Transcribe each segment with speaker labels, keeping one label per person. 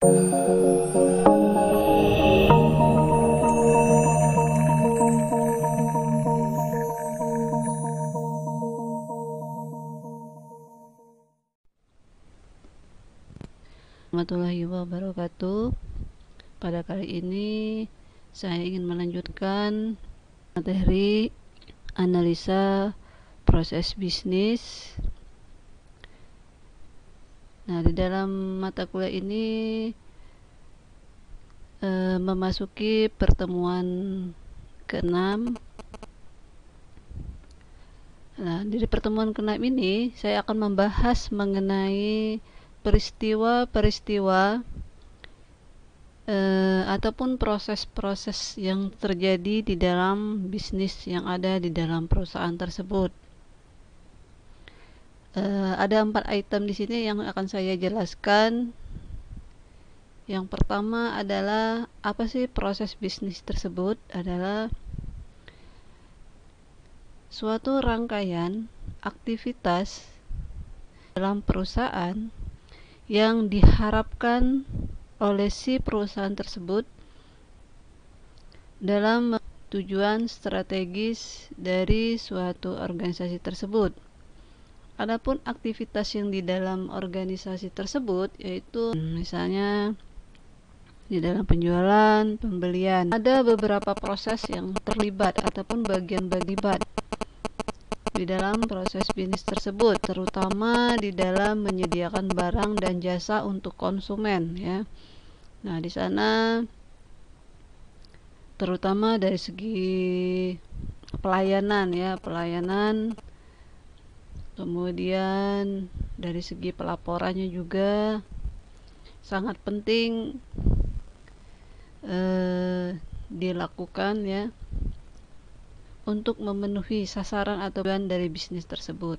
Speaker 1: Warahmatullahi wabarakatuh. Pada kali ini saya ingin melanjutkan materi analisa proses bisnis. Nah, di dalam mata kuliah ini memasuki pertemuan ke-6. Nah, di pertemuan ke-6 ini saya akan membahas mengenai peristiwa-peristiwa ataupun proses-proses yang terjadi di dalam bisnis yang ada di dalam perusahaan tersebut. Ada 4 item di sini yang akan saya jelaskan. Yang pertama adalah apa sih proses bisnis tersebut? Adalah suatu rangkaian aktivitas dalam perusahaan yang diharapkan oleh si perusahaan tersebut dalam tujuan strategis dari suatu organisasi tersebut. Adapun aktivitas yang di dalam organisasi tersebut yaitu misalnya di dalam penjualan, pembelian. Ada beberapa proses yang terlibat ataupun bagian-bagian di dalam proses bisnis tersebut, terutama di dalam menyediakan barang dan jasa untuk konsumen, ya. Nah, di sana terutama dari segi pelayanan, ya, pelayanan. Kemudian dari segi pelaporannya juga sangat penting dilakukan, ya, untuk memenuhi sasaran atau tujuan dari bisnis tersebut.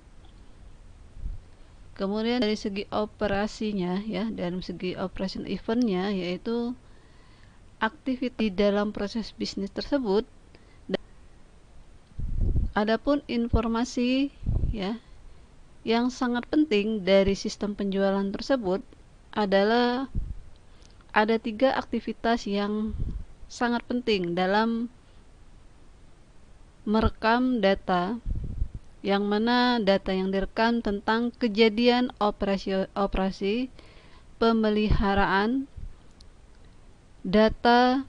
Speaker 1: Kemudian dari segi operasinya, ya, dalam segi operation eventnya, yaitu aktivitas di dalam proses bisnis tersebut. Adapun informasi, ya, yang sangat penting dari sistem penjualan tersebut adalah ada 3 aktivitas yang sangat penting dalam merekam data, yang mana data yang direkam tentang kejadian operasi pemeliharaan, data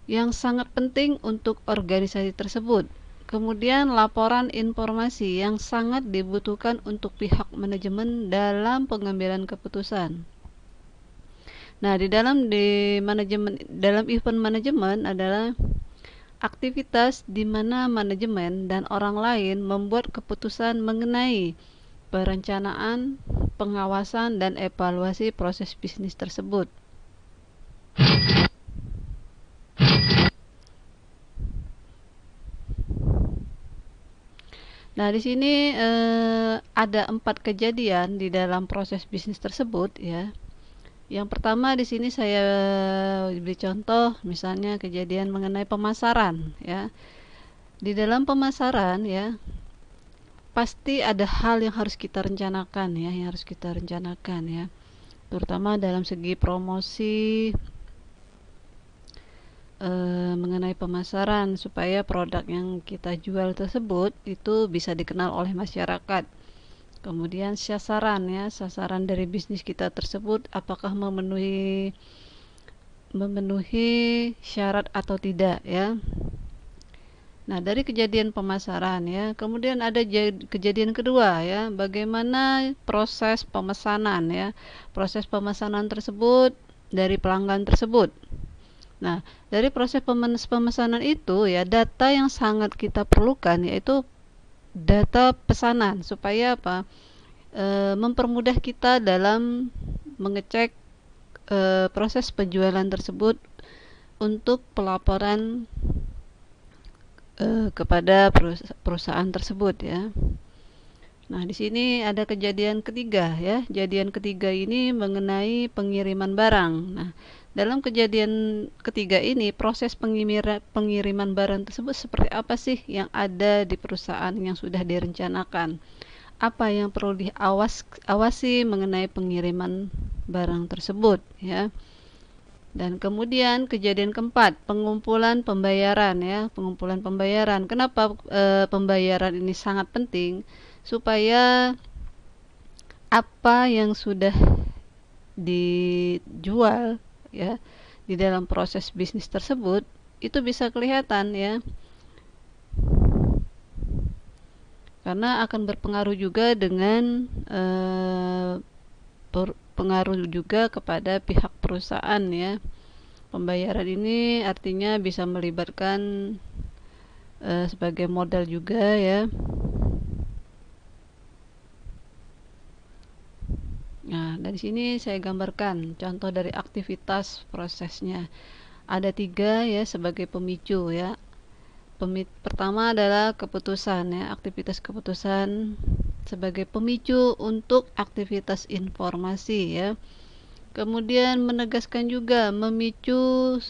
Speaker 1: yang sangat penting untuk organisasi tersebut. Kemudian laporan informasi yang sangat dibutuhkan untuk pihak manajemen dalam pengambilan keputusan. Nah, di dalam event manajemen adalah aktivitas di mana manajemen dan orang lain membuat keputusan mengenai perencanaan, pengawasan, dan evaluasi proses bisnis tersebut. Nah, di sini ada 4 kejadian di dalam proses bisnis tersebut, ya. Yang pertama di sini saya beri contoh, misalnya kejadian mengenai pemasaran, ya. Di dalam pemasaran, ya, pasti ada hal yang harus kita rencanakan, ya, terutama dalam segi promosi mengenai pemasaran supaya produk yang kita jual tersebut itu bisa dikenal oleh masyarakat. Kemudian sasaran, ya, sasaran dari bisnis kita tersebut apakah memenuhi syarat atau tidak, ya. Nah, dari kejadian pemasaran, ya, kemudian ada kejadian kedua, ya, bagaimana proses pemesanan, ya, proses pemesanan tersebut dari pelanggan tersebut. Nah, dari proses pemesanan itu, ya, data yang sangat kita perlukan yaitu data pesanan supaya apa? Mempermudah kita dalam mengecek proses penjualan tersebut untuk pelaporan kepada perusahaan tersebut, ya. Nah, di sini ada kejadian ketiga, ya. Kejadian ketiga ini mengenai pengiriman barang. Nah, dalam kejadian ketiga ini proses pengiriman barang tersebut seperti apa sih yang ada di perusahaan yang sudah direncanakan? apa yang perlu diawasi mengenai pengiriman barang tersebut, ya. Dan kemudian kejadian keempat, pengumpulan pembayaran, ya. Pengumpulan pembayaran. Kenapa pembayaran ini sangat penting? Supaya apa yang sudah dijual, ya, di dalam proses bisnis tersebut itu bisa kelihatan, ya. Karena akan berpengaruh juga dengan pengaruh juga kepada pihak perusahaan, ya. Pembayaran ini artinya bisa melibatkan sebagai modal juga, ya. Nah, dari sini saya gambarkan contoh dari aktivitas prosesnya. Ada 3, ya, sebagai pemicu, ya. Pertama adalah keputusan, ya, aktivitas keputusan sebagai pemicu untuk aktivitas informasi, ya. Kemudian menegaskan juga memicu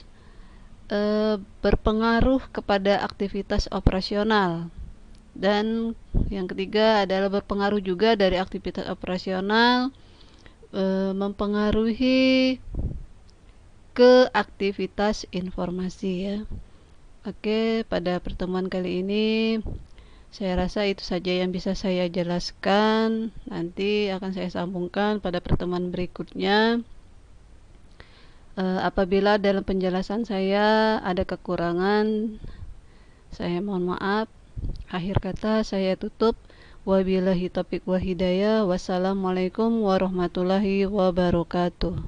Speaker 1: berpengaruh kepada aktivitas operasional. Dan yang ketiga adalah berpengaruh juga dari aktivitas operasional mempengaruhi ke aktivitas informasi, ya. Oke, pada pertemuan kali ini saya rasa itu saja yang bisa saya jelaskan. Nanti akan saya sambungkan pada pertemuan berikutnya. Apabila dalam penjelasan saya ada kekurangan, saya mohon maaf. Akhir kata saya tutup. Wabillahi taufiq wa hidayah. Wassalamualaikum warahmatullahi wabarakatuh.